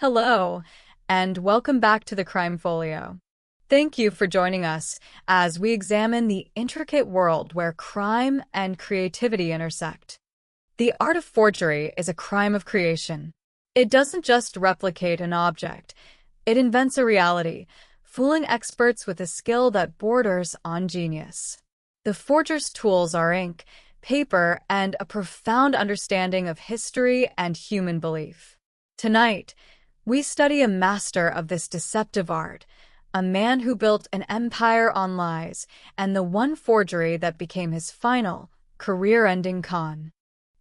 Hello, and welcome back to the Crime Folio. Thank you for joining us as we examine the intricate world where crime and creativity intersect. The art of forgery is a crime of creation. It doesn't just replicate an object, it invents a reality, fooling experts with a skill that borders on genius. The forger's tools are ink, paper, and a profound understanding of history and human belief. Tonight, we study a master of this deceptive art, a man who built an empire on lies, and the one forgery that became his final, career-ending con.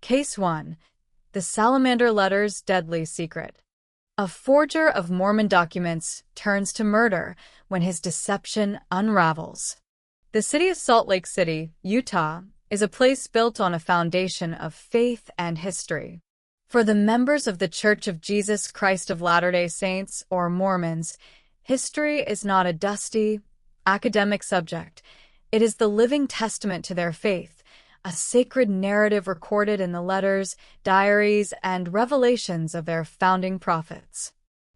Case 1. The Salamander Letter's Deadly Secret. A forger of Mormon documents turns to murder when his deception unravels. The city of Salt Lake City, Utah, is a place built on a foundation of faith and history. For the members of the Church of Jesus Christ of Latter-day Saints, or Mormons, history is not a dusty, academic subject. It is the living testament to their faith, a sacred narrative recorded in the letters, diaries, and revelations of their founding prophets.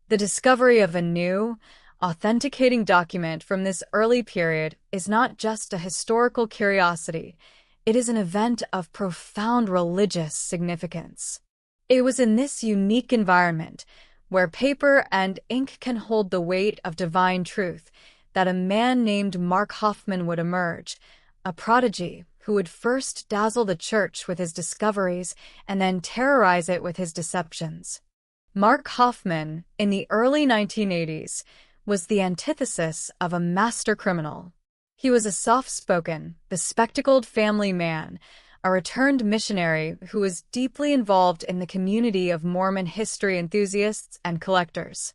The discovery of a new, authenticating document from this early period is not just a historical curiosity, it is an event of profound religious significance. It was in this unique environment, where paper and ink can hold the weight of divine truth, that a man named Mark Hoffman would emerge, a prodigy who would first dazzle the church with his discoveries and then terrorize it with his deceptions. Mark Hoffman, in the early 1980s, was the antithesis of a master criminal. He was a soft-spoken, bespectacled family man, a returned missionary who was deeply involved in the community of Mormon history enthusiasts and collectors.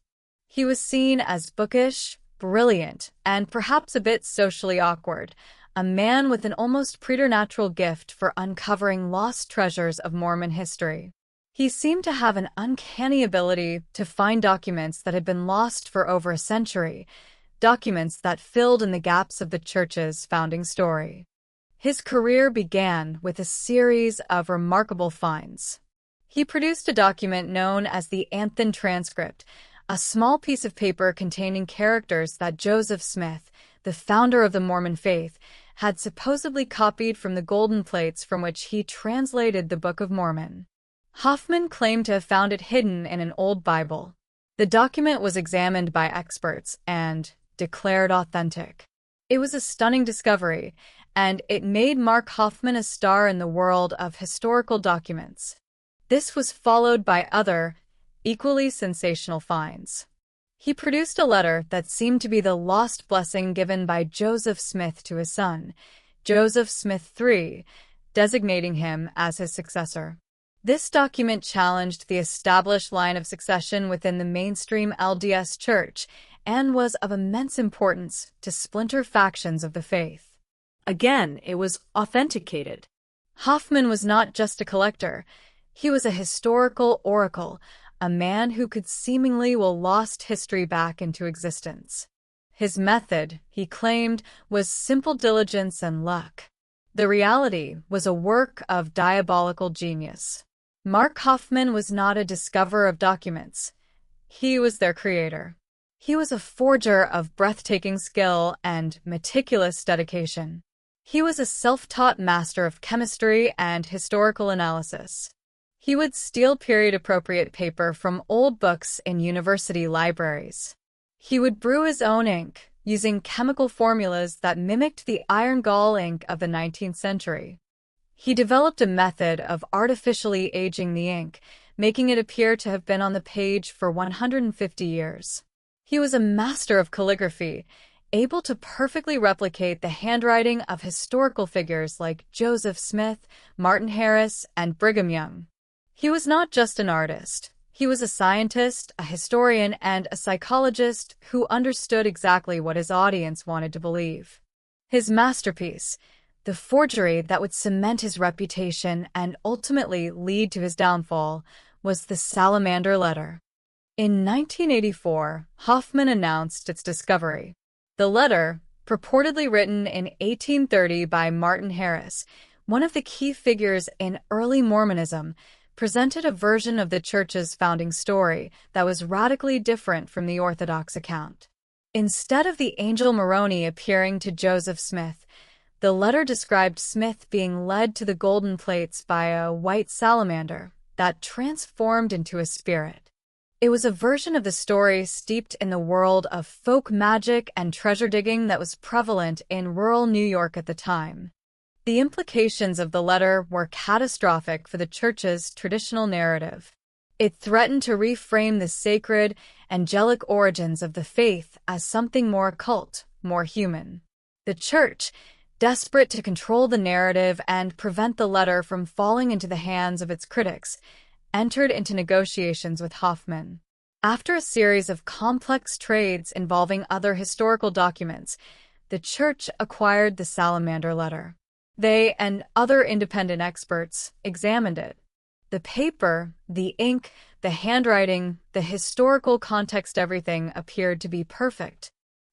He was seen as bookish, brilliant, and perhaps a bit socially awkward, a man with an almost preternatural gift for uncovering lost treasures of Mormon history. He seemed to have an uncanny ability to find documents that had been lost for over a century, documents that filled in the gaps of the church's founding story. His career began with a series of remarkable finds. He produced a document known as the Anthon Transcript, a small piece of paper containing characters that Joseph Smith, the founder of the Mormon faith, had supposedly copied from the golden plates from which he translated the Book of Mormon. Hoffman claimed to have found it hidden in an old Bible. The document was examined by experts and declared authentic. It was a stunning discovery, and it made Mark Hoffman a star in the world of historical documents. This was followed by other, equally sensational finds. He produced a letter that seemed to be the lost blessing given by Joseph Smith to his son, Joseph Smith III, designating him as his successor. This document challenged the established line of succession within the mainstream LDS Church and was of immense importance to splinter factions of the faith. Again, it was authenticated. Hoffman was not just a collector. He was a historical oracle, a man who could seemingly will lost history back into existence. His method, he claimed, was simple diligence and luck. The reality was a work of diabolical genius. Mark Hoffman was not a discoverer of documents. He was their creator. He was a forger of breathtaking skill and meticulous dedication. He was a self-taught master of chemistry and historical analysis. He would steal period-appropriate paper from old books in university libraries. He would brew his own ink, using chemical formulas that mimicked the iron gall ink of the 19th century. He developed a method of artificially aging the ink, making it appear to have been on the page for 150 years. He was a master of calligraphy, able to perfectly replicate the handwriting of historical figures like Joseph Smith, Martin Harris, and Brigham Young. He was not just an artist. He was a scientist, a historian, and a psychologist who understood exactly what his audience wanted to believe. His masterpiece, the forgery that would cement his reputation and ultimately lead to his downfall, was the Salamander Letter. In 1984, Hoffman announced its discovery. The letter, purportedly written in 1830 by Martin Harris, one of the key figures in early Mormonism, presented a version of the church's founding story that was radically different from the Orthodox account. Instead of the angel Moroni appearing to Joseph Smith, the letter described Smith being led to the golden plates by a white salamander that transformed into a spirit. It was a version of the story steeped in the world of folk magic and treasure digging that was prevalent in rural New York at the time. The implications of the letter were catastrophic for the church's traditional narrative. It threatened to reframe the sacred, angelic origins of the faith as something more occult, more human. The church, desperate to control the narrative and prevent the letter from falling into the hands of its critics, entered into negotiations with Hoffman. After a series of complex trades involving other historical documents, the church acquired the salamander letter. They and other independent experts examined it. The paper, the ink, the handwriting, the historical context, everything appeared to be perfect.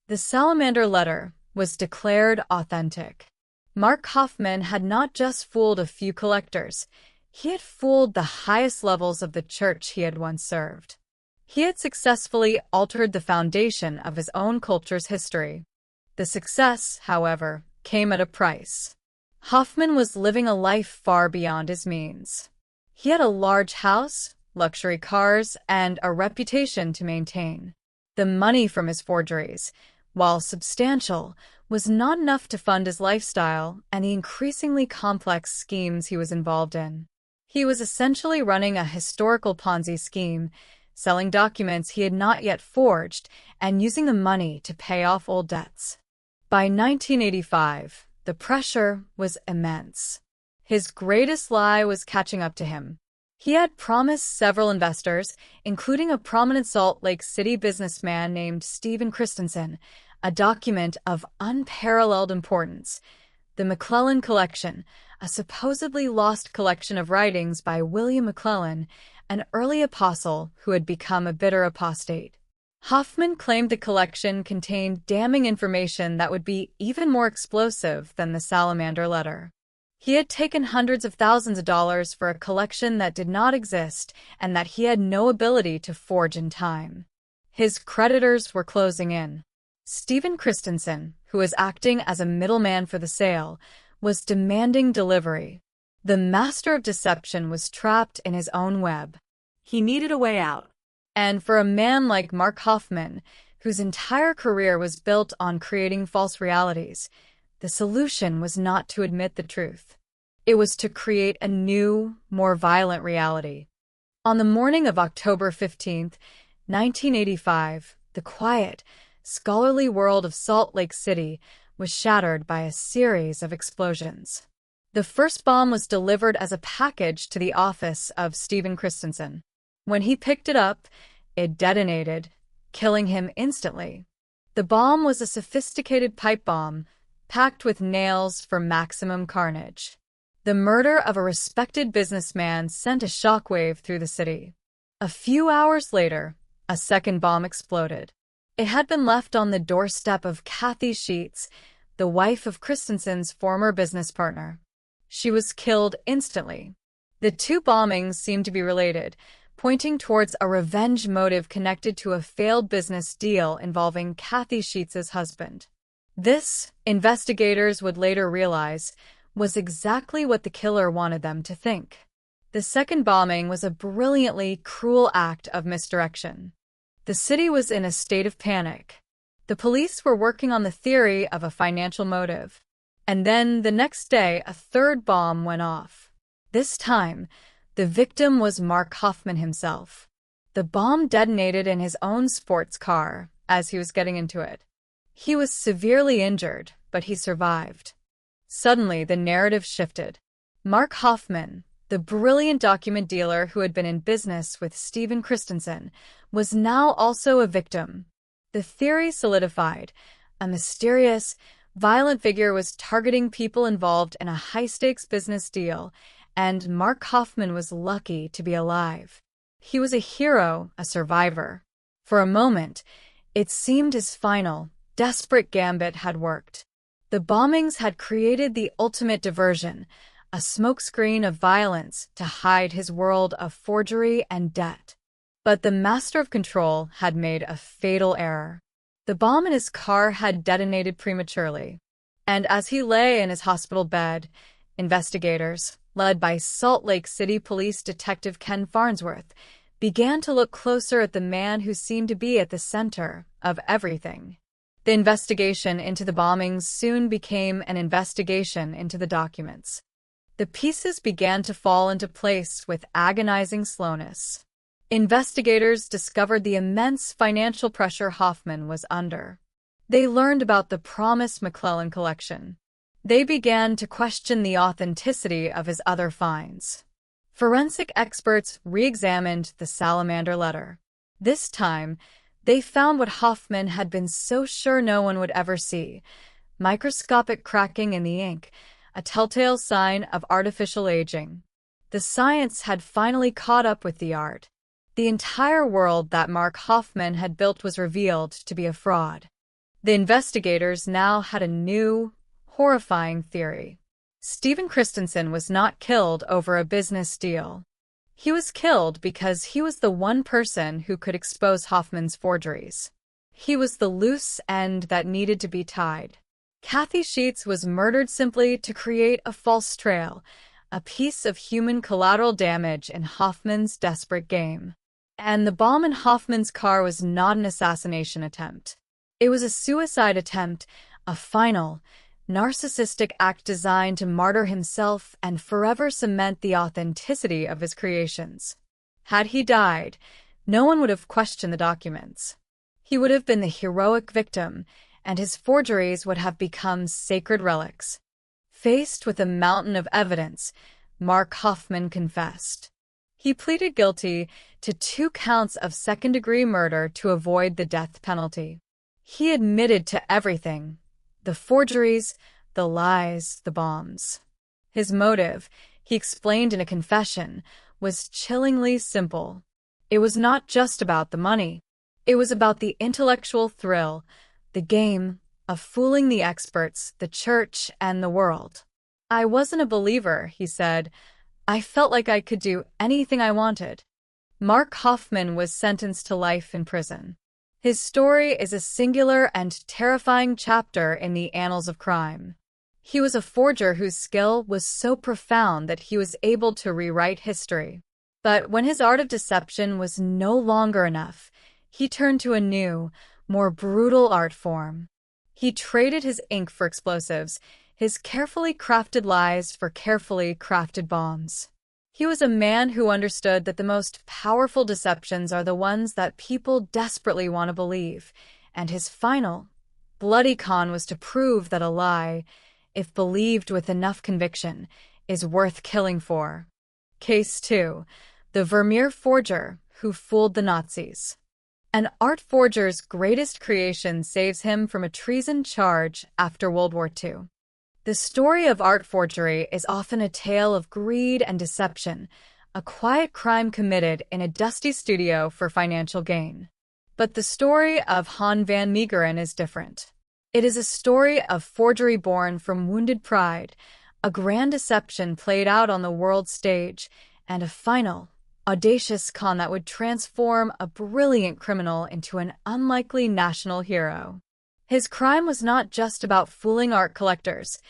The salamander letter was declared authentic. Mark Hoffman had not just fooled a few collectors, he had fooled the highest levels of the church he had once served. He had successfully altered the foundation of his own culture's history. The success, however, came at a price. Hoffman was living a life far beyond his means. He had a large house, luxury cars, and a reputation to maintain. The money from his forgeries, while substantial, was not enough to fund his lifestyle and the increasingly complex schemes he was involved in. He was essentially running a historical Ponzi scheme, selling documents he had not yet forged and using the money to pay off old debts. By 1985, the pressure was immense. His greatest lie was catching up to him. He had promised several investors, including a prominent Salt Lake City businessman named Stephen Christensen, a document of unparalleled importance, the McClellan Collection, a supposedly lost collection of writings by William McClellan, an early apostle who had become a bitter apostate. Hoffman claimed the collection contained damning information that would be even more explosive than the salamander letter. He had taken hundreds of thousands of dollars for a collection that did not exist and that he had no ability to forge in time. His creditors were closing in. Stephen Christensen, who was acting as a middleman for the sale, was demanding delivery. The master of deception was trapped in his own web. He needed a way out. And for a man like Mark Hoffman, whose entire career was built on creating false realities, the solution was not to admit the truth. It was to create a new, more violent reality. On the morning of October 15, 1985, the quiet, scholarly world of Salt Lake City was shattered by a series of explosions. The first bomb was delivered as a package to the office of Stephen Christensen. When he picked it up, it detonated, killing him instantly. The bomb was a sophisticated pipe bomb, packed with nails for maximum carnage. The murder of a respected businessman sent a shockwave through the city. A few hours later, a second bomb exploded. It had been left on the doorstep of Kathy Sheets, the wife of Christensen's former business partner. She was killed instantly. The two bombings seemed to be related, pointing towards a revenge motive connected to a failed business deal involving Kathy Sheets' husband. This, investigators would later realize, was exactly what the killer wanted them to think. The second bombing was a brilliantly cruel act of misdirection. The city was in a state of panic. The police were working on the theory of a financial motive. And then, the next day, a third bomb went off. This time, the victim was Mark Hoffman himself. The bomb detonated in his own sports car as he was getting into it. He was severely injured, but he survived. Suddenly, the narrative shifted. Mark Hoffman, the brilliant document dealer who had been in business with Stephen Christensen, was now also a victim. The theory solidified. A mysterious, violent figure was targeting people involved in a high-stakes business deal, and Mark Hoffman was lucky to be alive. He was a hero, a survivor. For a moment, it seemed his final, desperate gambit had worked. The bombings had created the ultimate diversion, a smokescreen of violence to hide his world of forgery and debt. But the master of control had made a fatal error. The bomb in his car had detonated prematurely, and as he lay in his hospital bed, investigators, led by Salt Lake City Police Detective Ken Farnsworth, began to look closer at the man who seemed to be at the center of everything. The investigation into the bombings soon became an investigation into the documents. The pieces began to fall into place with agonizing slowness. Investigators discovered the immense financial pressure Hoffman was under. They learned about the promised McClellan collection. They began to question the authenticity of his other finds. Forensic experts re-examined the salamander letter. This time, they found what Hoffman had been so sure no one would ever see: microscopic cracking in the ink, a telltale sign of artificial aging. The science had finally caught up with the art. The entire world that Mark Hoffman had built was revealed to be a fraud. The investigators now had a new, horrifying theory. Stephen Christensen was not killed over a business deal. He was killed because he was the one person who could expose Hoffman's forgeries. He was the loose end that needed to be tied. Kathy Sheets was murdered simply to create a false trail, a piece of human collateral damage in Hoffman's desperate game. And the bomb in Hoffman's car was not an assassination attempt. It was a suicide attempt, a final, narcissistic act designed to martyr himself and forever cement the authenticity of his creations. Had he died, no one would have questioned the documents. He would have been the heroic victim, and his forgeries would have become sacred relics. Faced with a mountain of evidence, Mark Hoffman confessed. He pleaded guilty to 2 counts of second-degree murder to avoid the death penalty. He admitted to everything: the forgeries, the lies, the bombs. His motive, he explained in a confession, was chillingly simple. It was not just about the money. It was about the intellectual thrill, the game of fooling the experts, the church, and the world. "I wasn't a believer," he said. "I felt like I could do anything I wanted." Mark Hoffman was sentenced to life in prison. His story is a singular and terrifying chapter in the annals of crime. He was a forger whose skill was so profound that he was able to rewrite history. But when his art of deception was no longer enough, he turned to a new, more brutal art form. He traded his ink for explosives, his carefully crafted lies for carefully crafted bombs. He was a man who understood that the most powerful deceptions are the ones that people desperately want to believe, and his final, bloody con was to prove that a lie, if believed with enough conviction, is worth killing for. Case 2. The Vermeer forger who fooled the Nazis. An art forger's greatest creation saves him from a treason charge after World War II. The story of art forgery is often a tale of greed and deception, a quiet crime committed in a dusty studio for financial gain. But the story of Han van Meegeren is different. It is a story of forgery born from wounded pride, a grand deception played out on the world stage, and a final, audacious con that would transform a brilliant criminal into an unlikely national hero. His crime was not just about fooling art collectors.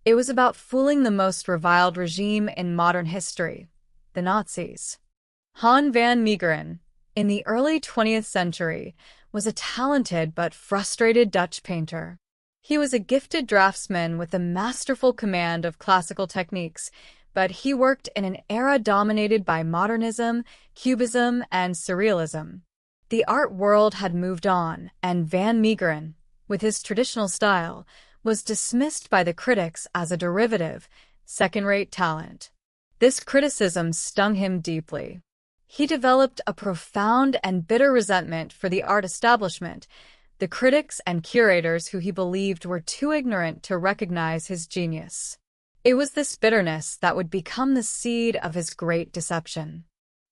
It was about fooling the most reviled regime in modern history, the Nazis. Han van Meegeren, in the early 20th century, was a talented but frustrated Dutch painter. He was a gifted draftsman with a masterful command of classical techniques, but he worked in an era dominated by modernism, cubism, and surrealism. The art world had moved on, and van Meegeren, with his traditional style, was dismissed by the critics as a derivative, second-rate talent. This criticism stung him deeply. He developed a profound and bitter resentment for the art establishment, the critics and curators who he believed were too ignorant to recognize his genius. It was this bitterness that would become the seed of his great deception.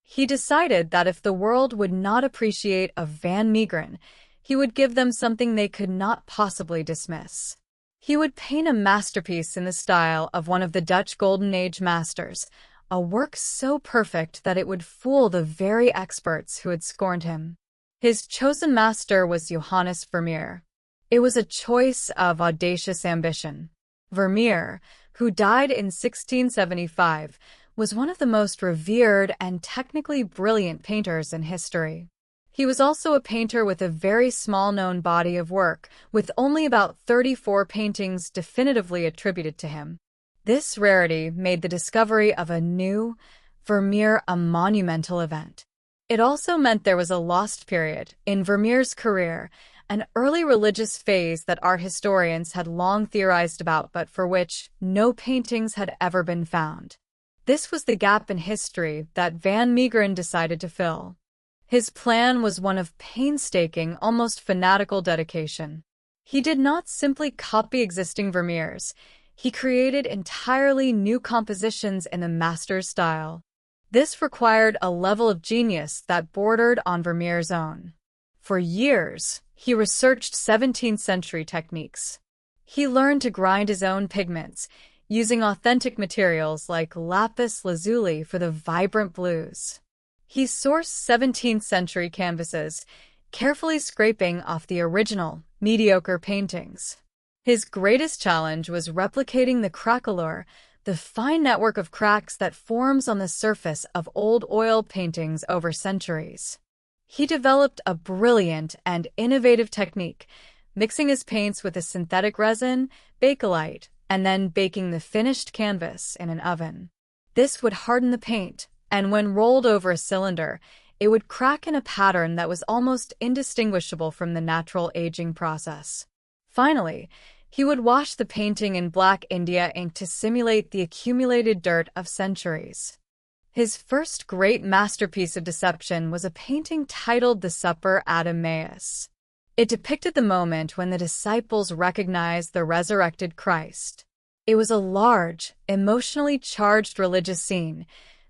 He decided that if the world would not appreciate a van Meegeren, he would give them something they could not possibly dismiss. He would paint a masterpiece in the style of one of the Dutch Golden Age masters, a work so perfect that it would fool the very experts who had scorned him. His chosen master was Johannes Vermeer. It was a choice of audacious ambition. Vermeer, who died in 1675, was one of the most revered and technically brilliant painters in history. He was also a painter with a very small-known body of work, with only about 34 paintings definitively attributed to him. This rarity made the discovery of a new Vermeer a monumental event. It also meant there was a lost period in Vermeer's career, an early religious phase that art historians had long theorized about but for which no paintings had ever been found. This was the gap in history that Van Meegeren decided to fill. His plan was one of painstaking, almost fanatical dedication. He did not simply copy existing Vermeers. He created entirely new compositions in the master's style. This required a level of genius that bordered on Vermeer's own. For years, he researched 17th-century techniques. He learned to grind his own pigments, using authentic materials like lapis lazuli for the vibrant blues. He sourced 17th-century canvases, carefully scraping off the original, mediocre paintings. His greatest challenge was replicating the craquelure, the fine network of cracks that forms on the surface of old oil paintings over centuries. He developed a brilliant and innovative technique, mixing his paints with a synthetic resin, bakelite, and then baking the finished canvas in an oven. This would harden the paint, and when rolled over a cylinder, it would crack in a pattern that was almost indistinguishable from the natural aging process. Finally, he would wash the painting in black India ink to simulate the accumulated dirt of centuries. His first great masterpiece of deception was a painting titled The Supper at Emmaus. It depicted the moment when the disciples recognized the resurrected Christ. It was a large, emotionally charged religious scene,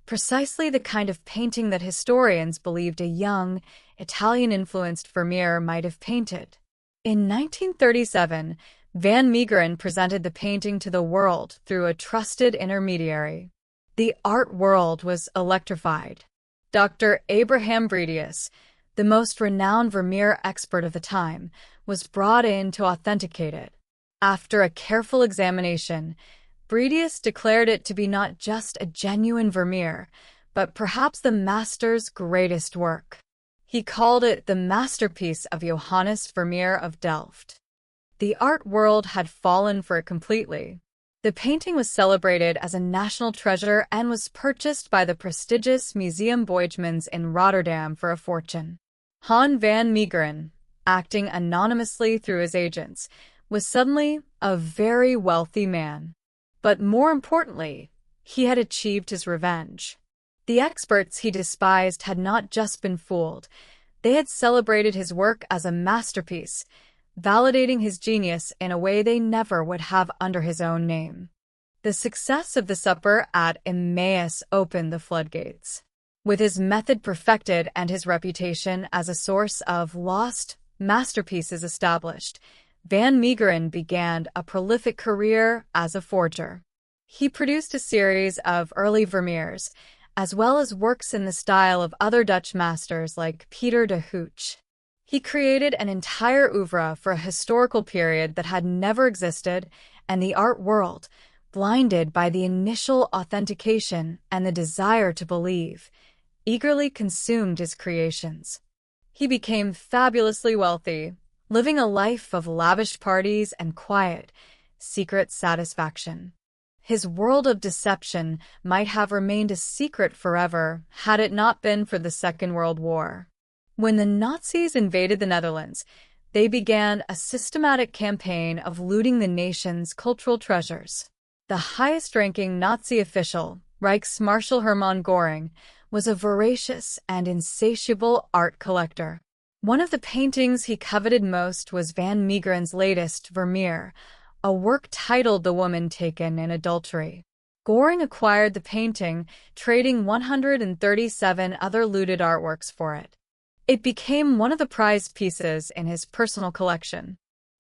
precisely the kind of painting that historians believed a young, Italian-influenced Vermeer might have painted. In 1937, Van Meegeren presented the painting to the world through a trusted intermediary. The art world was electrified. Dr. Abraham Bredius, the most renowned Vermeer expert of the time, was brought in to authenticate it. After a careful examination, Bredius declared it to be not just a genuine Vermeer, but perhaps the master's greatest work. He called it the masterpiece of Johannes Vermeer of Delft. The art world had fallen for it completely. The painting was celebrated as a national treasure and was purchased by the prestigious Museum Boijmans in Rotterdam for a fortune. Han van Meegeren, acting anonymously through his agents, was suddenly a very wealthy man. But more importantly, he had achieved his revenge. The experts he despised had not just been fooled. They had celebrated his work as a masterpiece, validating his genius in a way they never would have under his own name. The success of The Supper at Emmaus opened the floodgates. With his method perfected and his reputation as a source of lost masterpieces established, Van Meegeren began a prolific career as a forger. He produced a series of early Vermeers, as well as works in the style of other Dutch masters like Peter de Hooch. He created an entire oeuvre for a historical period that had never existed, and the art world, blinded by the initial authentication and the desire to believe, eagerly consumed his creations. He became fabulously wealthy, living a life of lavish parties and quiet, secret satisfaction. His world of deception might have remained a secret forever had it not been for the Second World War. When the Nazis invaded the Netherlands, they began a systematic campaign of looting the nation's cultural treasures. The highest-ranking Nazi official, Reichsmarschall Hermann Göring, was a voracious and insatiable art collector. One of the paintings he coveted most was Van Meegeren's latest, Vermeer, a work titled The Woman Taken in Adultery. Göring acquired the painting, trading 137 other looted artworks for it. It became one of the prized pieces in his personal collection.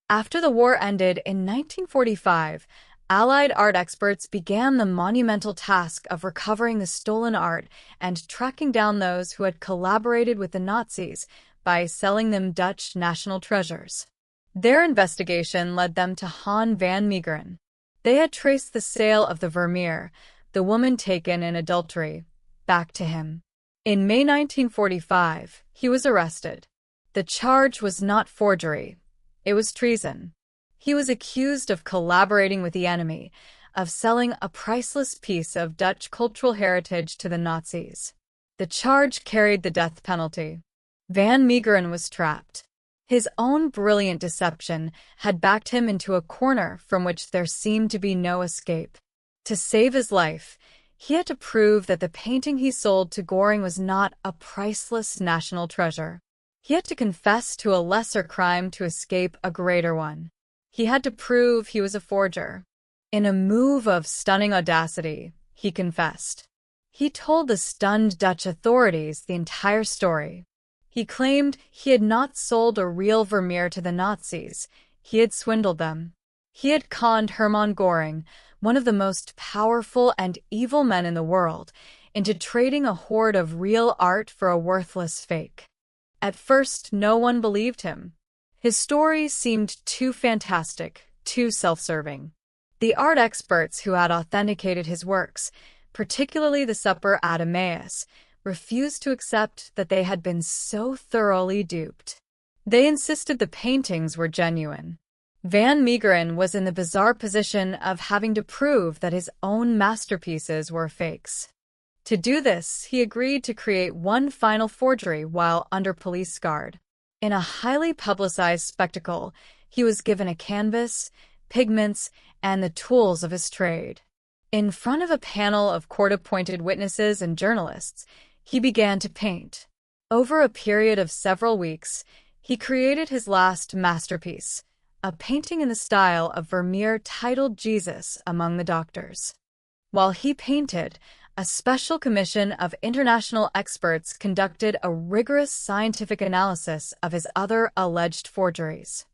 After the war ended in 1945, Allied art experts began the monumental task of recovering the stolen art and tracking down those who had collaborated with the Nazis by selling them Dutch national treasures. Their investigation led them to Han van Meegeren. They had traced the sale of the Vermeer, the woman taken in adultery, back to him. In May 1945, he was arrested. The charge was not forgery, it was treason. He was accused of collaborating with the enemy, of selling a priceless piece of Dutch cultural heritage to the Nazis. The charge carried the death penalty. Van Meegeren was trapped. His own brilliant deception had backed him into a corner from which there seemed to be no escape. To save his life, he had to prove that the painting he sold to Göring was not a priceless national treasure. He had to confess to a lesser crime to escape a greater one. He had to prove he was a forger. In a move of stunning audacity, he confessed. He told the stunned Dutch authorities the entire story. He claimed he had not sold a real Vermeer to the Nazis. He had swindled them. He had conned Hermann Göring, one of the most powerful and evil men in the world, into trading a hoard of real art for a worthless fake. At first, no one believed him. His story seemed too fantastic, too self-serving. The art experts who had authenticated his works, particularly the Supper at Emmaus, refused to accept that they had been so thoroughly duped. They insisted the paintings were genuine. Van Meegeren was in the bizarre position of having to prove that his own masterpieces were fakes. To do this, he agreed to create one final forgery while under police guard. In a highly publicized spectacle, he was given a canvas, pigments, and the tools of his trade. In front of a panel of court-appointed witnesses and journalists, he began to paint. Over a period of several weeks, he created his last masterpiece, a painting in the style of Vermeer titled Jesus Among the Doctors. While he painted, a special commission of international experts conducted a rigorous scientific analysis of his other alleged forgeries.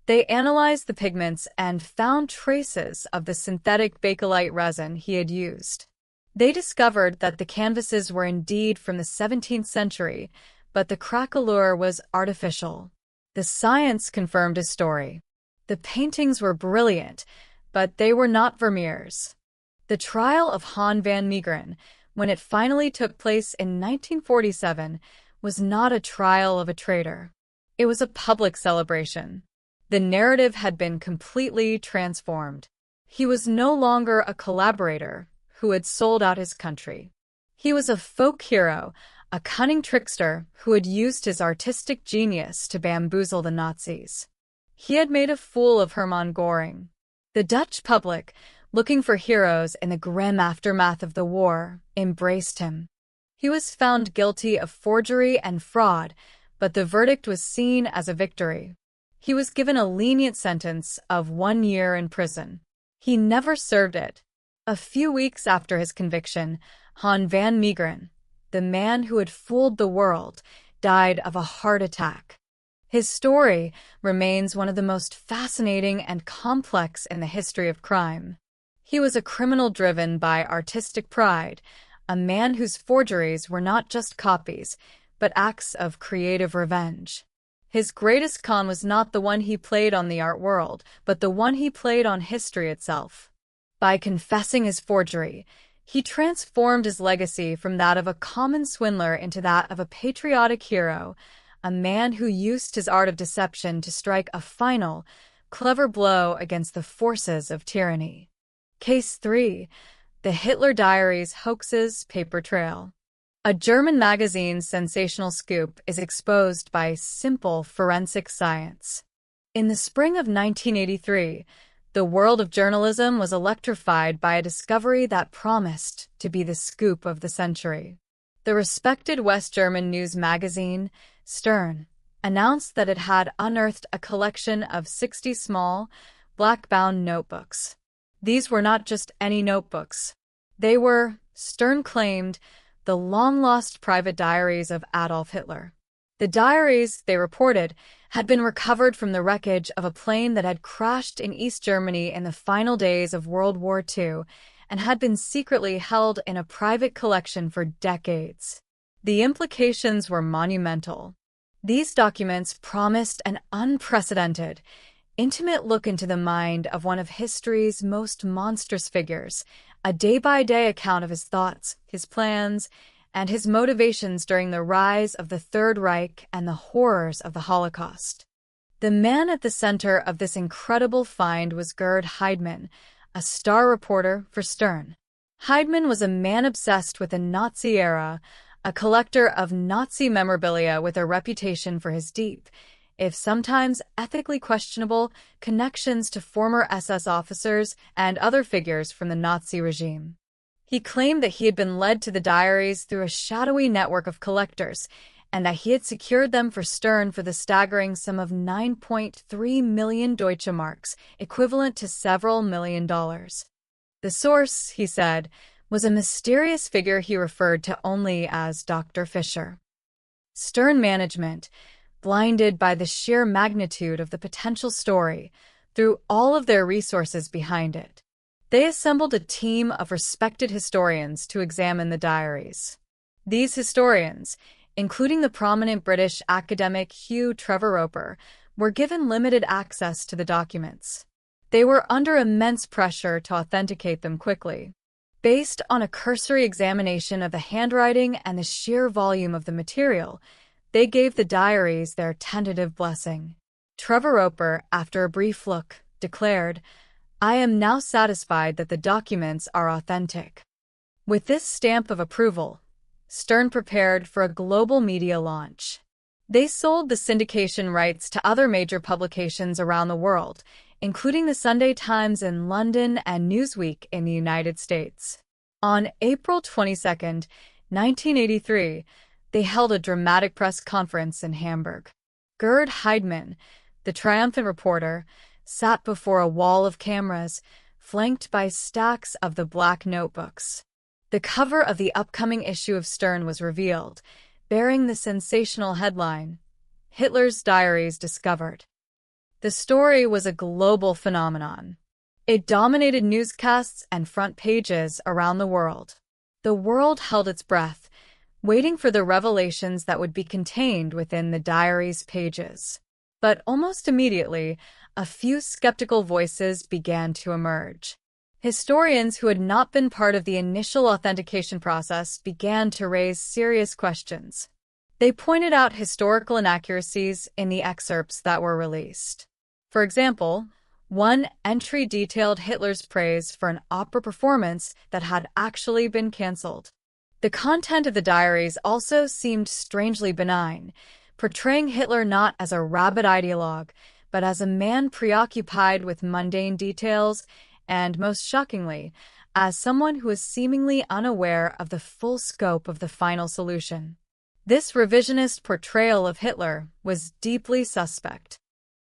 They analyzed the pigments and found traces of the synthetic bakelite resin he had used. They discovered that the canvases were indeed from the 17th century, but the craquelure was artificial. The science confirmed his story. The paintings were brilliant, but they were not Vermeer's. The trial of Han van Meegeren, when it finally took place in 1947, was not a trial of a traitor. It was a public celebration. The narrative had been completely transformed. He was no longer a collaborator who had sold out his country. He was a folk hero, a cunning trickster who had used his artistic genius to bamboozle the Nazis. He had made a fool of Hermann Göring. The Dutch public, looking for heroes in the grim aftermath of the war, embraced him. He was found guilty of forgery and fraud, but the verdict was seen as a victory. He was given a lenient sentence of 1 year in prison. He never served it. A few weeks after his conviction, Han van Meegeren, the man who had fooled the world, died of a heart attack. His story remains one of the most fascinating and complex in the history of crime. He was a criminal driven by artistic pride, a man whose forgeries were not just copies, but acts of creative revenge. His greatest con was not the one he played on the art world, but the one he played on history itself. By confessing his forgery, he transformed his legacy from that of a common swindler into that of a patriotic hero, a man who used his art of deception to strike a final, clever blow against the forces of tyranny. Case 3. The Hitler Diaries Hoaxes Paper Trail. A German magazine's sensational scoop is exposed by simple forensic science. In the spring of 1983, the world of journalism was electrified by a discovery that promised to be the scoop of the century. The respected West German news magazine, Stern, announced that it had unearthed a collection of 60 small, black-bound notebooks. These were not just any notebooks. They were, Stern claimed, the long-lost private diaries of Adolf Hitler. The diaries, they reported, had been recovered from the wreckage of a plane that had crashed in East Germany in the final days of World War II and had been secretly held in a private collection for decades. The implications were monumental. These documents promised an unprecedented, intimate look into the mind of one of history's most monstrous figures, a day-by-day account of his thoughts, his plans, and his motivations during the rise of the Third Reich and the horrors of the Holocaust. The man at the center of this incredible find was Gerd Heidemann, a star reporter for Stern. Heidemann was a man obsessed with the Nazi era, a collector of Nazi memorabilia with a reputation for his deep, if sometimes ethically questionable, connections to former SS officers and other figures from the Nazi regime. He claimed that he had been led to the diaries through a shadowy network of collectors, and that he had secured them for Stern for the staggering sum of 9.3 million Deutsche Marks, equivalent to several $1,000,000. The source, he said, was a mysterious figure he referred to only as Dr. Fischer. Stern management, blinded by the sheer magnitude of the potential story, threw all of their resources behind it. They assembled a team of respected historians to examine the diaries. These historians, including the prominent British academic Hugh Trevor Roper, were given limited access to the documents. They were under immense pressure to authenticate them quickly. Based on a cursory examination of the handwriting and the sheer volume of the material, they gave the diaries their tentative blessing. Trevor Roper, after a brief look, declared, "I am now satisfied that the documents are authentic." With this stamp of approval, Stern prepared for a global media launch. They sold the syndication rights to other major publications around the world, including the Sunday Times in London and Newsweek in the United States. On April 22, 1983, they held a dramatic press conference in Hamburg. Gerd Heidemann, the triumphant reporter, sat before a wall of cameras, flanked by stacks of the black notebooks. The cover of the upcoming issue of Stern was revealed, bearing the sensational headline, "Hitler's Diaries Discovered." The story was a global phenomenon. It dominated newscasts and front pages around the world. The world held its breath, waiting for the revelations that would be contained within the diary's pages. But almost immediately, a few skeptical voices began to emerge. Historians who had not been part of the initial authentication process began to raise serious questions. They pointed out historical inaccuracies in the excerpts that were released. For example, one entry detailed Hitler's praise for an opera performance that had actually been cancelled. The content of the diaries also seemed strangely benign, portraying Hitler not as a rabid ideologue, but as a man preoccupied with mundane details and, most shockingly, as someone who was seemingly unaware of the full scope of the final solution. This revisionist portrayal of Hitler was deeply suspect.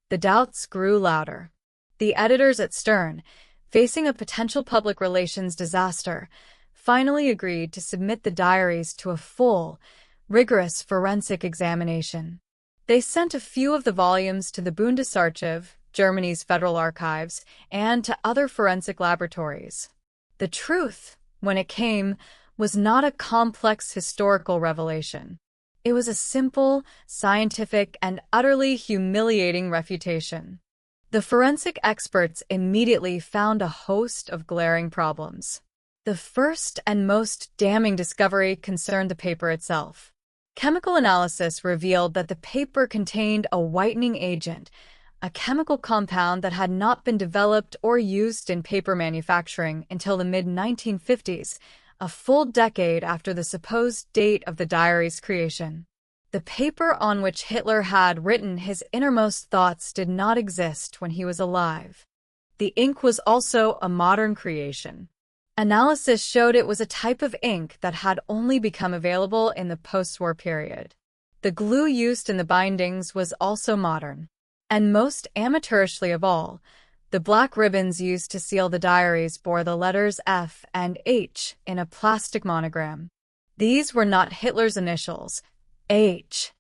The doubts grew louder. The editors at Stern, facing a potential public relations disaster, finally agreed to submit the diaries to a full, rigorous forensic examination. They sent a few of the volumes to the Bundesarchiv, Germany's federal archives, and to other forensic laboratories. The truth, when it came, was not a complex historical revelation. It was a simple, scientific, and utterly humiliating refutation. The forensic experts immediately found a host of glaring problems. The first and most damning discovery concerned the paper itself. Chemical analysis revealed that the paper contained a whitening agent, a chemical compound that had not been developed or used in paper manufacturing until the mid-1950s, a full decade after the supposed date of the diary's creation. The paper on which Hitler had written his innermost thoughts did not exist when he was alive. The ink was also a modern creation. Analysis showed it was a type of ink that had only become available in the post-war period. The glue used in the bindings was also modern. And most amateurishly of all, the black ribbons used to seal the diaries bore the letters F and H in a plastic monogram. These were not Hitler's initials, H.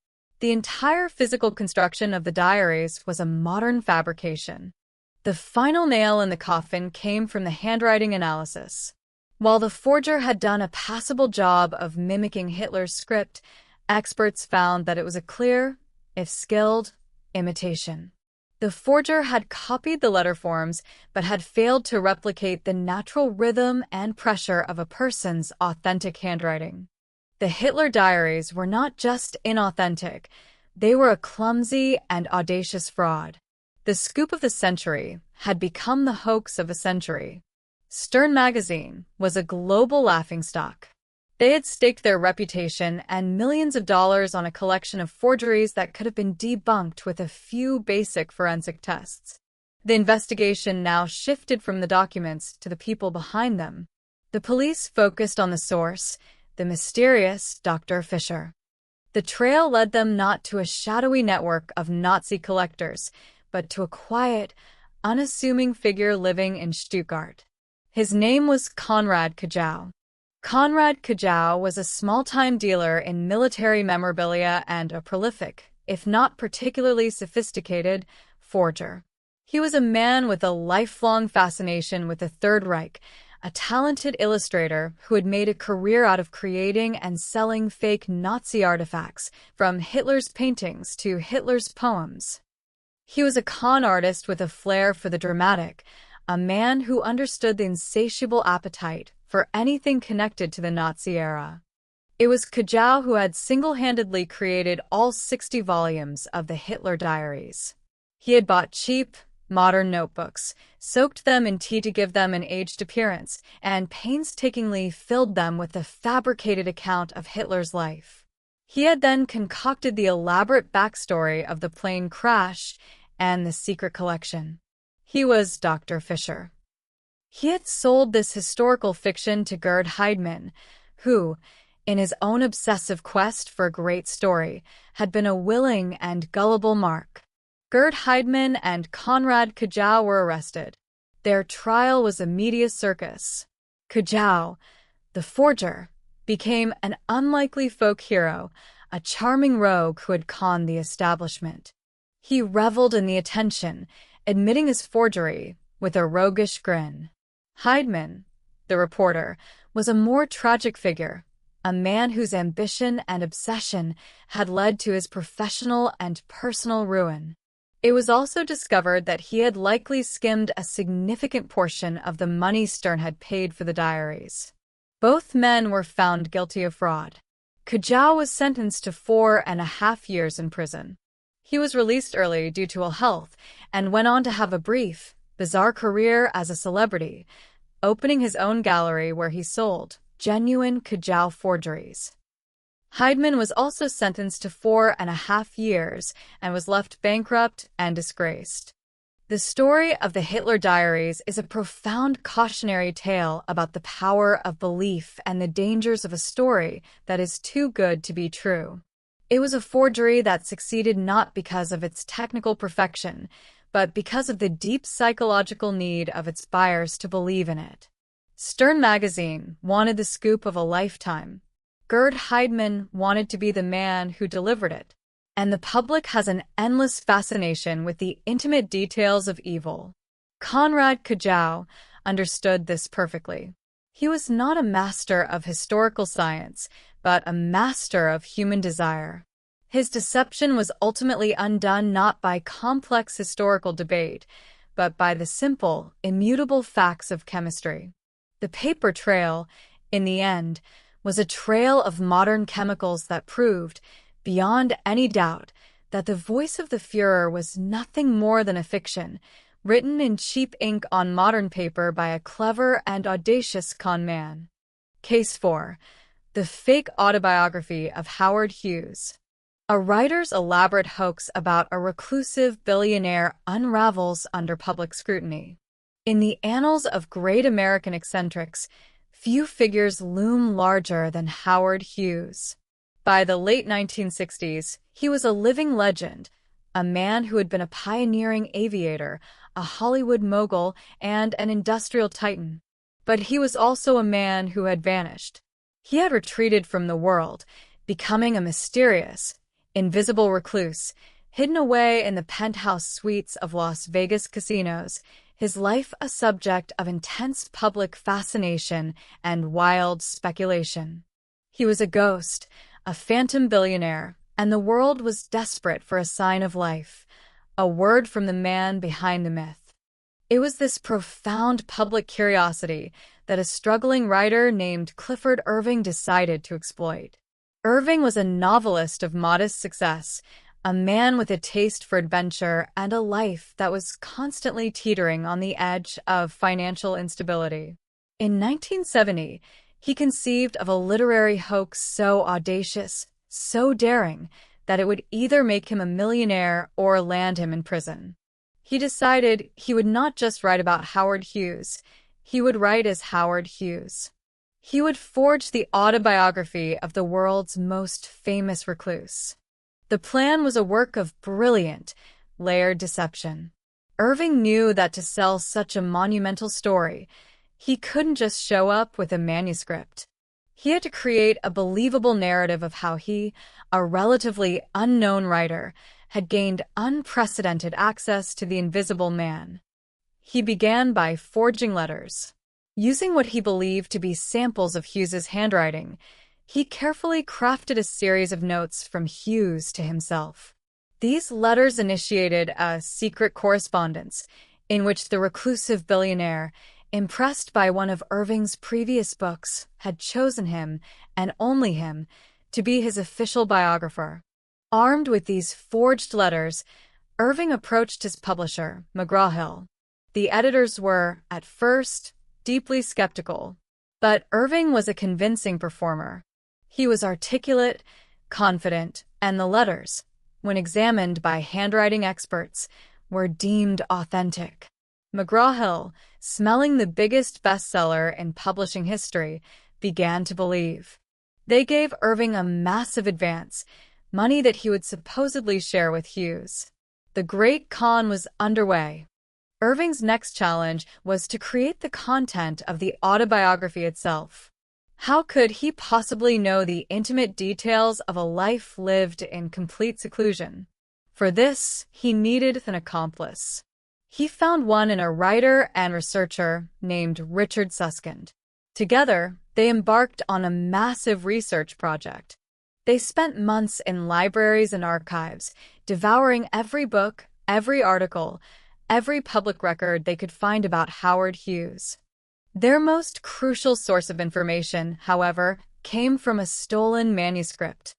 The entire physical construction of the diaries was a modern fabrication. The final nail in the coffin came from the handwriting analysis. While the forger had done a passable job of mimicking Hitler's script, experts found that it was a clear, if skilled, imitation. The forger had copied the letter forms, but had failed to replicate the natural rhythm and pressure of a person's authentic handwriting. The Hitler diaries were not just inauthentic, they were a clumsy and audacious fraud. The scoop of the century had become the hoax of a century. Stern magazine was a global laughingstock. They had staked their reputation and millions of dollars on a collection of forgeries that could have been debunked with a few basic forensic tests. The investigation now shifted from the documents to the people behind them. The police focused on the source, the mysterious Dr. Fischer. The trail led them not to a shadowy network of Nazi collectors, but to a quiet, unassuming figure living in Stuttgart. His name was Konrad Kujau. Konrad Kujau was a small-time dealer in military memorabilia and a prolific, if not particularly sophisticated, forger. He was a man with a lifelong fascination with the Third Reich, a talented illustrator who had made a career out of creating and selling fake Nazi artifacts, from Hitler's paintings to Hitler's poems. He was a con artist with a flair for the dramatic, a man who understood the insatiable appetite for anything connected to the Nazi era. It was Kujau who had single-handedly created all 60 volumes of the Hitler diaries. He had bought cheap, modern notebooks, soaked them in tea to give them an aged appearance, and painstakingly filled them with a fabricated account of Hitler's life. He had then concocted the elaborate backstory of the plane crash and the secret collection. He was Dr. Fischer. He had sold this historical fiction to Gerd Heidemann, who, in his own obsessive quest for a great story, had been a willing and gullible mark. Gerd Heidemann and Konrad Kujau were arrested. Their trial was a media circus. Kujau, the forger, became an unlikely folk hero, a charming rogue who had conned the establishment. He reveled in the attention, admitting his forgery with a roguish grin. Heidemann, the reporter, was a more tragic figure, a man whose ambition and obsession had led to his professional and personal ruin. It was also discovered that he had likely skimmed a significant portion of the money Stern had paid for the diaries. Both men were found guilty of fraud. Kujau was sentenced to 4.5 years in prison. He was released early due to ill health and went on to have a brief, bizarre career as a celebrity, opening his own gallery where he sold genuine Kujau forgeries. Heidemann was also sentenced to 4.5 years and was left bankrupt and disgraced. The story of the Hitler diaries is a profound cautionary tale about the power of belief and the dangers of a story that is too good to be true. It was a forgery that succeeded not because of its technical perfection, but because of the deep psychological need of its buyers to believe in it. Stern magazine wanted the scoop of a lifetime. Gerd Heidemann wanted to be the man who delivered it. And the public has an endless fascination with the intimate details of evil. Konrad Kujau understood this perfectly. He was not a master of historical science, but a master of human desire. His deception was ultimately undone not by complex historical debate, but by the simple, immutable facts of chemistry. The paper trail, in the end, was a trail of modern chemicals that proved, beyond any doubt, that the voice of the Führer was nothing more than a fiction, written in cheap ink on modern paper by a clever and audacious con man. Case 4. The fake autobiography of Howard Hughes. A writer's elaborate hoax about a reclusive billionaire unravels under public scrutiny. In the annals of great American eccentrics, few figures loom larger than Howard Hughes. By the late 1960s, he was a living legend, a man who had been a pioneering aviator, a Hollywood mogul, and an industrial titan. But he was also a man who had vanished. He had retreated from the world, becoming a mysterious, invisible recluse, hidden away in the penthouse suites of Las Vegas casinos, his life a subject of intense public fascination and wild speculation. He was a ghost, a phantom billionaire, and the world was desperate for a sign of life, a word from the man behind the myth. It was this profound public curiosity that a struggling writer named Clifford Irving decided to exploit. Irving was a novelist of modest success, a man with a taste for adventure and a life that was constantly teetering on the edge of financial instability. In 1970, he conceived of a literary hoax so audacious, so daring, that it would either make him a millionaire or land him in prison. He decided he would not just write about Howard Hughes, he would write as Howard Hughes. He would forge the autobiography of the world's most famous recluse. The plan was a work of brilliant, layered deception. Irving knew that to sell such a monumental story, he couldn't just show up with a manuscript. He had to create a believable narrative of how he, a relatively unknown writer, had gained unprecedented access to the Invisible Man. He began by forging letters. Using what he believed to be samples of Hughes's handwriting, he carefully crafted a series of notes from Hughes to himself. These letters initiated a secret correspondence in which the reclusive billionaire, impressed by one of Irving's previous books, had chosen him, and only him, to be his official biographer. Armed with these forged letters, Irving approached his publisher, McGraw-Hill. The editors were, at first, deeply skeptical, but Irving was a convincing performer. He was articulate, confident, and the letters, when examined by handwriting experts, were deemed authentic. McGraw-Hill, smelling the biggest bestseller in publishing history, began to believe. They gave Irving a massive advance, money that he would supposedly share with Hughes. The Great Con was underway. Irving's next challenge was to create the content of the autobiography itself. How could he possibly know the intimate details of a life lived in complete seclusion? For this, he needed an accomplice. He found one in a writer and researcher named Richard Susskind. Together, they embarked on a massive research project. They spent months in libraries and archives, devouring every book, every article, every public record they could find about Howard Hughes. Their most crucial source of information, however, came from a stolen manuscript.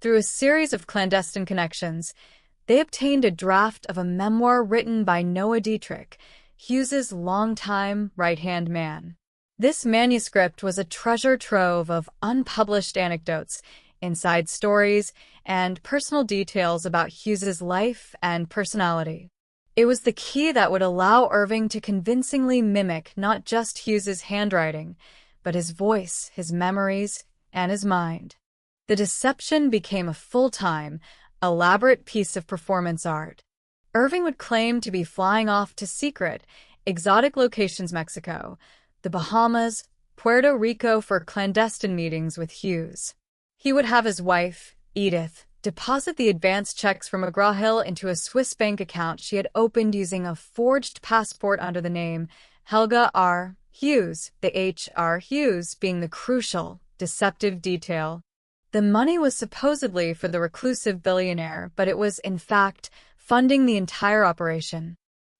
Through a series of clandestine connections, they obtained a draft of a memoir written by Noah Dietrich, Hughes's longtime right-hand man. This manuscript was a treasure trove of unpublished anecdotes, inside stories, and personal details about Hughes's life and personality. It was the key that would allow Irving to convincingly mimic not just Hughes's handwriting, but his voice, his memories, and his mind. The deception became a full-time, elaborate piece of performance art. Irving would claim to be flying off to secret, exotic locations: Mexico, the Bahamas, Puerto Rico for clandestine meetings with Hughes. He would have his wife, Edith, deposit the advance checks from McGraw-Hill into a Swiss bank account she had opened using a forged passport under the name Helga R. Hughes, the H.R. Hughes being the crucial, deceptive detail. The money was supposedly for the reclusive billionaire, but it was, in fact, funding the entire operation.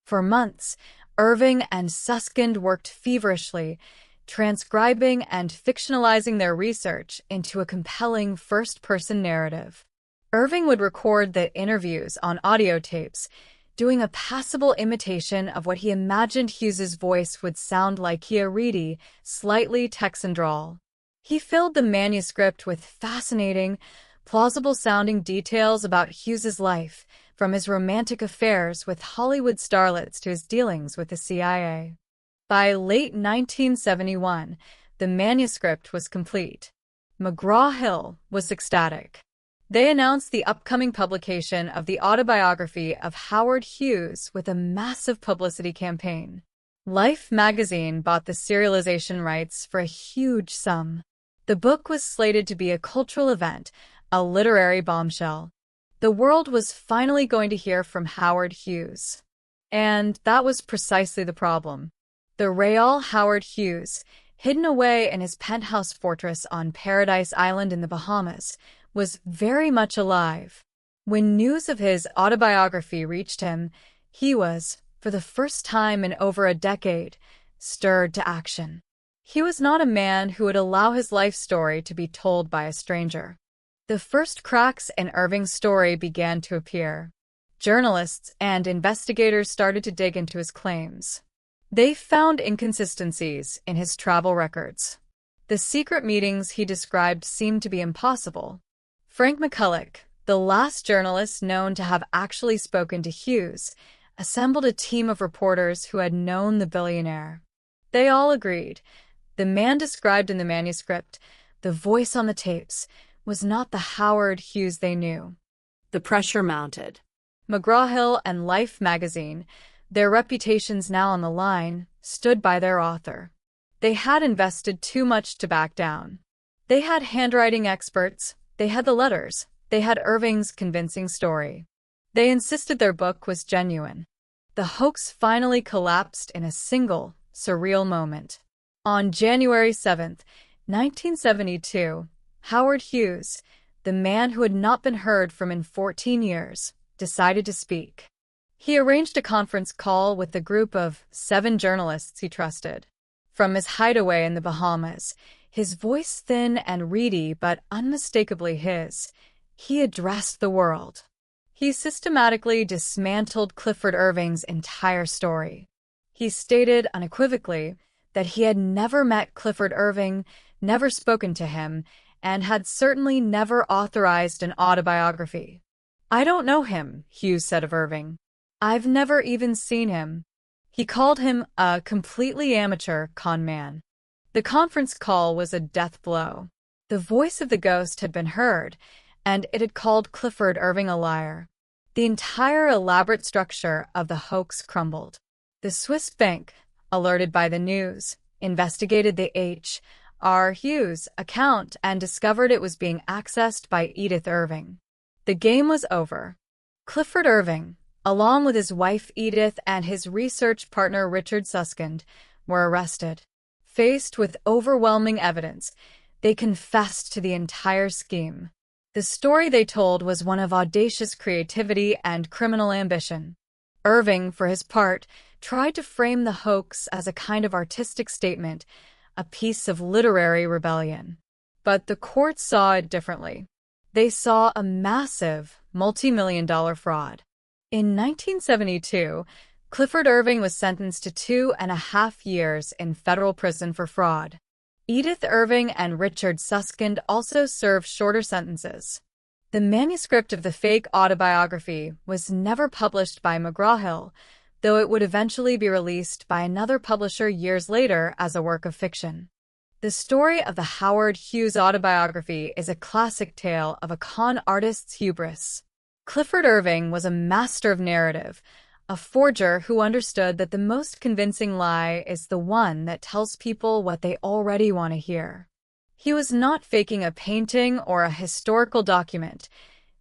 For months, Irving and Susskind worked feverishly, transcribing and fictionalizing their research into a compelling first-person narrative. Irving would record the interviews on audio tapes, doing a passable imitation of what he imagined Hughes's voice would sound like, a reedy, slightly Texan drawl. He filled the manuscript with fascinating, plausible-sounding details about Hughes's life, from his romantic affairs with Hollywood starlets to his dealings with the CIA. By late 1971, the manuscript was complete. McGraw-Hill was ecstatic. They announced the upcoming publication of the autobiography of Howard Hughes with a massive publicity campaign. Life magazine bought the serialization rights for a huge sum. The book was slated to be a cultural event, a literary bombshell. The world was finally going to hear from Howard Hughes. And that was precisely the problem. The Real Howard Hughes, hidden away in his penthouse fortress on Paradise Island in the Bahamas, was very much alive. When news of his autobiography reached him, he was, for the first time in over a decade, stirred to action. He was not a man who would allow his life story to be told by a stranger. The first cracks in Irving's story began to appear. Journalists and investigators started to dig into his claims. They found inconsistencies in his travel records. The secret meetings he described seemed to be impossible. Frank McCulloch, the last journalist known to have actually spoken to Hughes, assembled a team of reporters who had known the billionaire. They all agreed. The man described in the manuscript, the voice on the tapes, was not the Howard Hughes they knew. The pressure mounted. McGraw-Hill and Life magazine, their reputations now on the line, stood by their author. They had invested too much to back down. They had handwriting experts, they had the letters, they had Irving's convincing story. They insisted their book was genuine. The hoax finally collapsed in a single, surreal moment. On January 7, 1972, Howard Hughes, the man who had not been heard from in 14 years, decided to speak. He arranged a conference call with a group of 7 journalists he trusted. From his hideaway in the Bahamas, his voice thin and reedy but unmistakably his, he addressed the world. He systematically dismantled Clifford Irving's entire story. He stated unequivocally that he had never met Clifford Irving, never spoken to him, and had certainly never authorized an autobiography. "I don't know him," Hughes said of Irving. "I've never even seen him." He called him a completely amateur con man. The conference call was a death blow. The voice of the ghost had been heard, and it had called Clifford Irving a liar. The entire elaborate structure of the hoax crumbled. The Swiss bank, alerted by the news, investigated the H.R. Hughes account and discovered it was being accessed by Edith Irving. The game was over. Clifford Irving, along with his wife Edith and his research partner Richard Susskind, were arrested. Faced with overwhelming evidence, they confessed to the entire scheme. The story they told was one of audacious creativity and criminal ambition. Irving, for his part, tried to frame the hoax as a kind of artistic statement, a piece of literary rebellion. But the court saw it differently. They saw a massive, multi-million-dollar fraud. In 1972, Clifford Irving was sentenced to 2.5 years in federal prison for fraud. Edith Irving and Richard Susskind also served shorter sentences. The manuscript of the fake autobiography was never published by McGraw-Hill, though it would eventually be released by another publisher years later as a work of fiction. The story of the Howard Hughes autobiography is a classic tale of a con artist's hubris. Clifford Irving was a master of narrative, a forger who understood that the most convincing lie is the one that tells people what they already want to hear. He was not faking a painting or a historical document.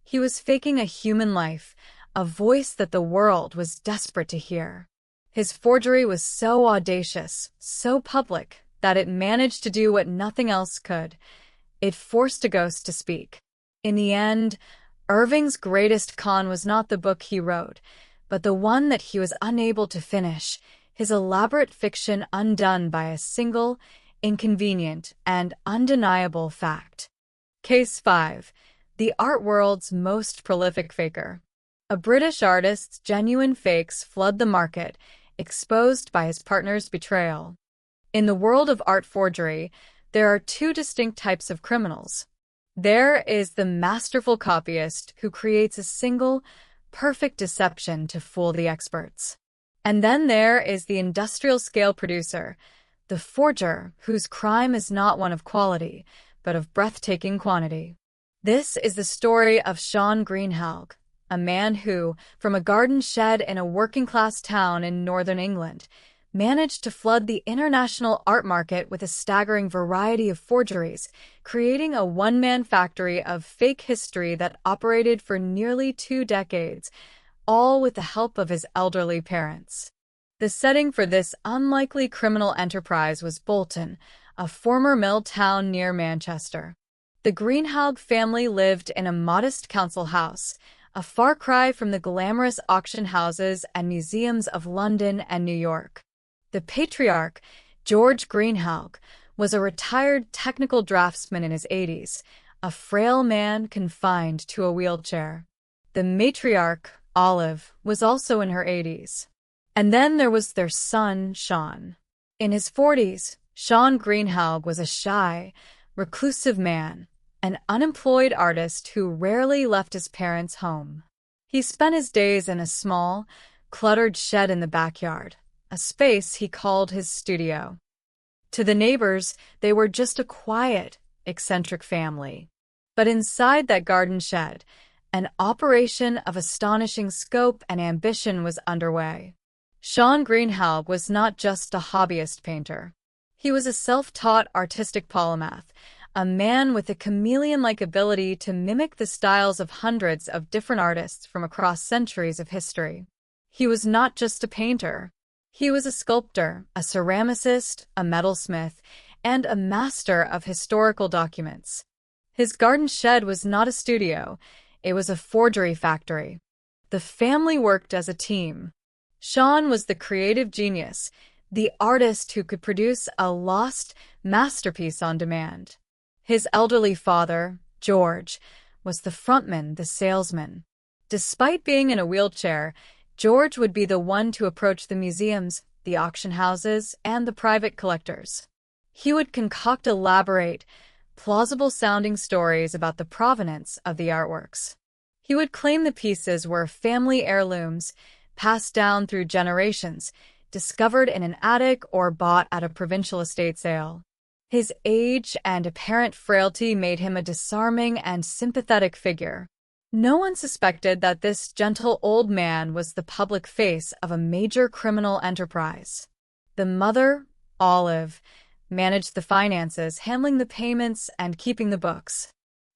He was faking a human life, a voice that the world was desperate to hear. His forgery was so audacious, so public, that it managed to do what nothing else could. It forced a ghost to speak. In the end, Irving's greatest con was not the book he wrote, but the one that he was unable to finish, his elaborate fiction undone by a single, inconvenient, and undeniable fact. Case 5. The art world's most prolific faker. A British artist's genuine fakes flood the market, exposed by his partner's betrayal. In the world of art forgery, there are 2 distinct types of criminals. There is the masterful copyist who creates a single, perfect deception to fool the experts. And then there is the industrial-scale producer, the forger whose crime is not one of quality, but of breathtaking quantity. This is the story of Sean Greenhalgh, a man who, from a garden shed in a working-class town in northern England, managed to flood the international art market with a staggering variety of forgeries, creating a one-man factory of fake history that operated for nearly 2 decades, all with the help of his elderly parents. The setting for this unlikely criminal enterprise was Bolton, a former mill town near Manchester. The Greenhalgh family lived in a modest council house, a far cry from the glamorous auction houses and museums of London and New York. The patriarch, George Greenhalgh, was a retired technical draftsman in his 80s, a frail man confined to a wheelchair. The matriarch, Olive, was also in her 80s. And then there was their son, Sean. In his 40s, Sean Greenhalgh was a shy, reclusive man, an unemployed artist who rarely left his parents' home. He spent his days in a small, cluttered shed in the backyard, a space he called his studio. To the neighbors, they were just a quiet, eccentric family. But inside that garden shed, an operation of astonishing scope and ambition was underway. Sean Greenhalgh was not just a hobbyist painter. He was a self-taught artistic polymath, a man with a chameleon-like ability to mimic the styles of hundreds of different artists from across centuries of history. He was not just a painter. He was a sculptor, a ceramicist, a metalsmith, and a master of historical documents. His garden shed was not a studio, it was a forgery factory. The family worked as a team. Sean was the creative genius, the artist who could produce a lost masterpiece on demand. His elderly father, George, was the frontman, the salesman. Despite being in a wheelchair, George would be the one to approach the museums, the auction houses, and the private collectors. He would concoct elaborate, plausible-sounding stories about the provenance of the artworks. He would claim the pieces were family heirlooms, passed down through generations, discovered in an attic or bought at a provincial estate sale. His age and apparent frailty made him a disarming and sympathetic figure. No one suspected that this gentle old man was the public face of a major criminal enterprise. The mother, Olive, managed the finances, handling the payments and keeping the books.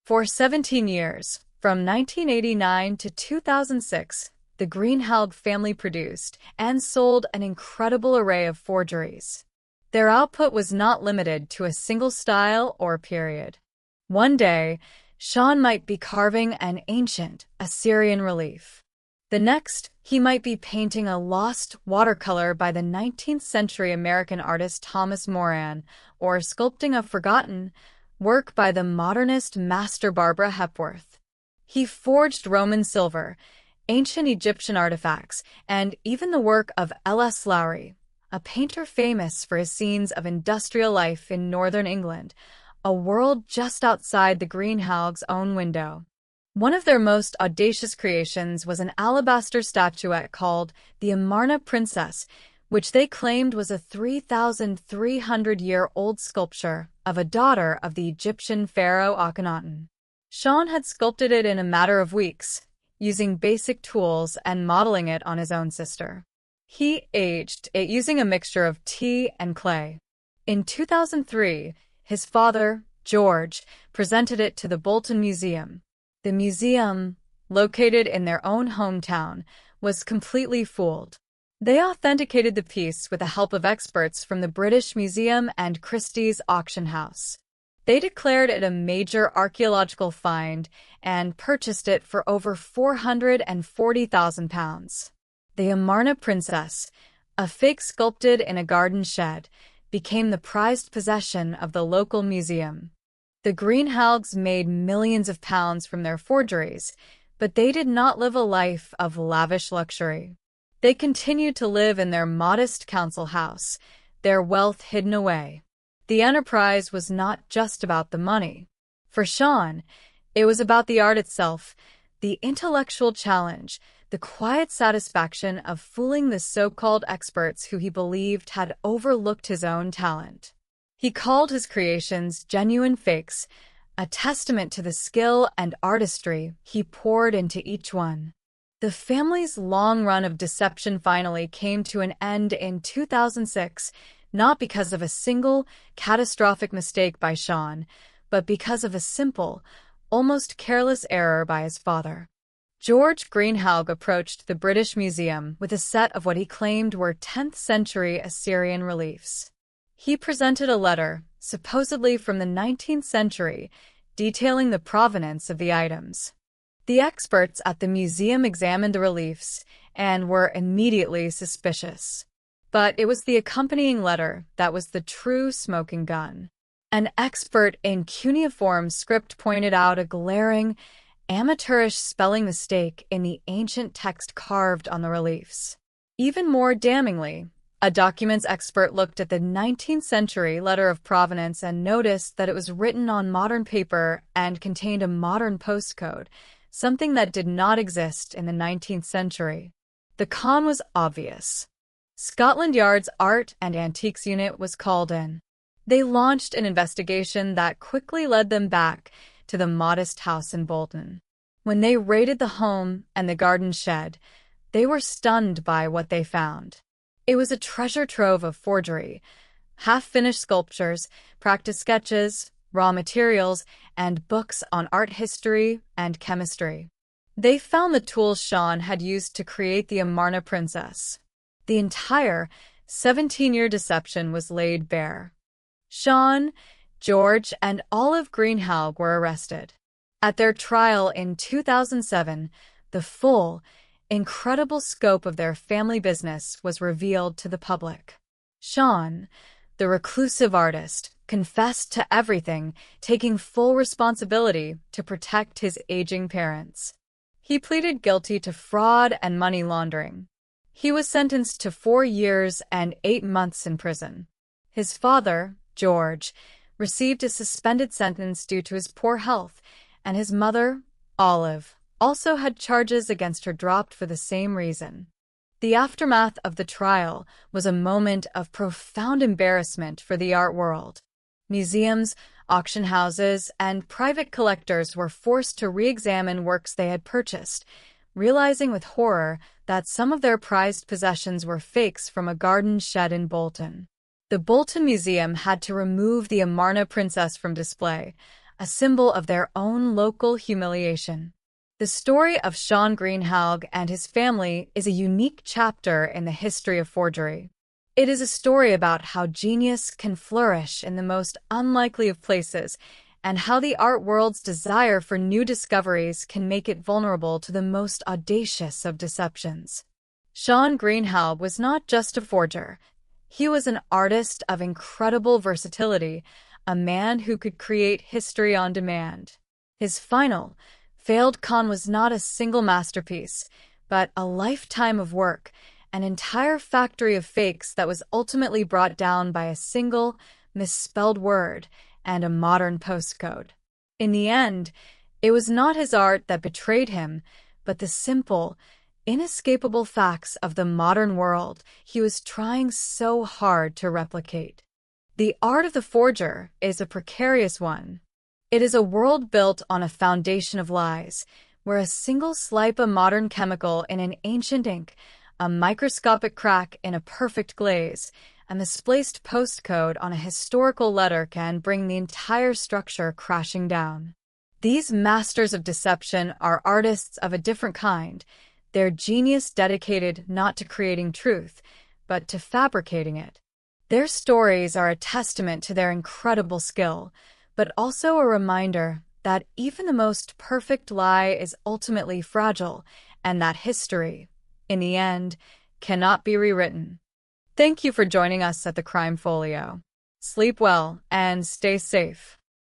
For 17 years, from 1989 to 2006, the Greenhalgh family produced and sold an incredible array of forgeries. Their output was not limited to a single style or period. One day, Sean might be carving an ancient Assyrian relief. The next, he might be painting a lost watercolor by the 19th century American artist Thomas Moran, or sculpting a forgotten work by the modernist master Barbara Hepworth. He forged Roman silver, ancient Egyptian artifacts, and even the work of L.S. Lowry, a painter famous for his scenes of industrial life in northern England, a world just outside the Greenhalgh's own window. One of their most audacious creations was an alabaster statuette called the Amarna Princess, which they claimed was a 3,300-year-old sculpture of a daughter of the Egyptian pharaoh Akhenaten. Sean had sculpted it in a matter of weeks, using basic tools and modeling it on his own sister. He aged it using a mixture of tea and clay. In 2003, his father, George, presented it to the Bolton Museum. The museum, located in their own hometown, was completely fooled. They authenticated the piece with the help of experts from the British Museum and Christie's auction house. They declared it a major archaeological find and purchased it for over £440,000. The Amarna Princess, a fake sculpted in a garden shed, became the prized possession of the local museum. The Greenhalghs made millions of pounds from their forgeries, but they did not live a life of lavish luxury. They continued to live in their modest council house, their wealth hidden away. The enterprise was not just about the money. For Sean, it was about the art itself, the intellectual challenge, the quiet satisfaction of fooling the so-called experts who he believed had overlooked his own talent. He called his creations genuine fakes, a testament to the skill and artistry he poured into each one. The family's long run of deception finally came to an end in 2006, not because of a single catastrophic mistake by Sean, but because of a simple, almost careless error by his father. George Greenhalgh approached the British Museum with a set of what he claimed were 10th-century Assyrian reliefs. He presented a letter, supposedly from the 19th century, detailing the provenance of the items. The experts at the museum examined the reliefs and were immediately suspicious. But it was the accompanying letter that was the true smoking gun. An expert in cuneiform script pointed out a glaring, amateurish spelling mistake in the ancient text carved on the reliefs. Even more damningly, a documents expert looked at the 19th century letter of provenance and noticed that it was written on modern paper and contained a modern postcode, something that did not exist in the 19th century. The con was obvious. Scotland Yard's Art and Antiques Unit was called in. They launched an investigation that quickly led them back to the modest house in Bolton. When they raided the home and the garden shed, they were stunned by what they found. It was a treasure trove of forgery, half-finished sculptures, practice sketches, raw materials, and books on art history and chemistry. They found the tools Sean had used to create the Amarna princess. The entire 17-year deception was laid bare. Sean, George, and Olive Greenhalgh were arrested. At their trial in 2007, the full, incredible scope of their family business was revealed to the public. Sean, the reclusive artist, confessed to everything, taking full responsibility to protect his aging parents. He pleaded guilty to fraud and money laundering. He was sentenced to 4 years and 8 months in prison. His father, George, received a suspended sentence due to his poor health, and his mother, Olive, also had charges against her dropped for the same reason. The aftermath of the trial was a moment of profound embarrassment for the art world. Museums, auction houses, and private collectors were forced to re-examine works they had purchased, realizing with horror that some of their prized possessions were fakes from a garden shed in Bolton. The Bolton Museum had to remove the Amarna princess from display, a symbol of their own local humiliation. The story of Sean Greenhalgh and his family is a unique chapter in the history of forgery. It is a story about how genius can flourish in the most unlikely of places, and how the art world's desire for new discoveries can make it vulnerable to the most audacious of deceptions. Sean Greenhalgh was not just a forger. He was an artist of incredible versatility, a man who could create history on demand. His final, failed con was not a single masterpiece, but a lifetime of work, an entire factory of fakes that was ultimately brought down by a single, misspelled word and a modern postcode. In the end, it was not his art that betrayed him, but the simple, inescapable facts of the modern world he was trying so hard to replicate. The art of the forger is a precarious one. It is a world built on a foundation of lies, where a single slight of modern chemical in an ancient ink, a microscopic crack in a perfect glaze, a misplaced postcode on a historical letter can bring the entire structure crashing down. These masters of deception are artists of a different kind, their genius dedicated not to creating truth, but to fabricating it. Their stories are a testament to their incredible skill, but also a reminder that even the most perfect lie is ultimately fragile, and that history, in the end, cannot be rewritten. Thank you for joining us at the Crime Folio. Sleep well and stay safe.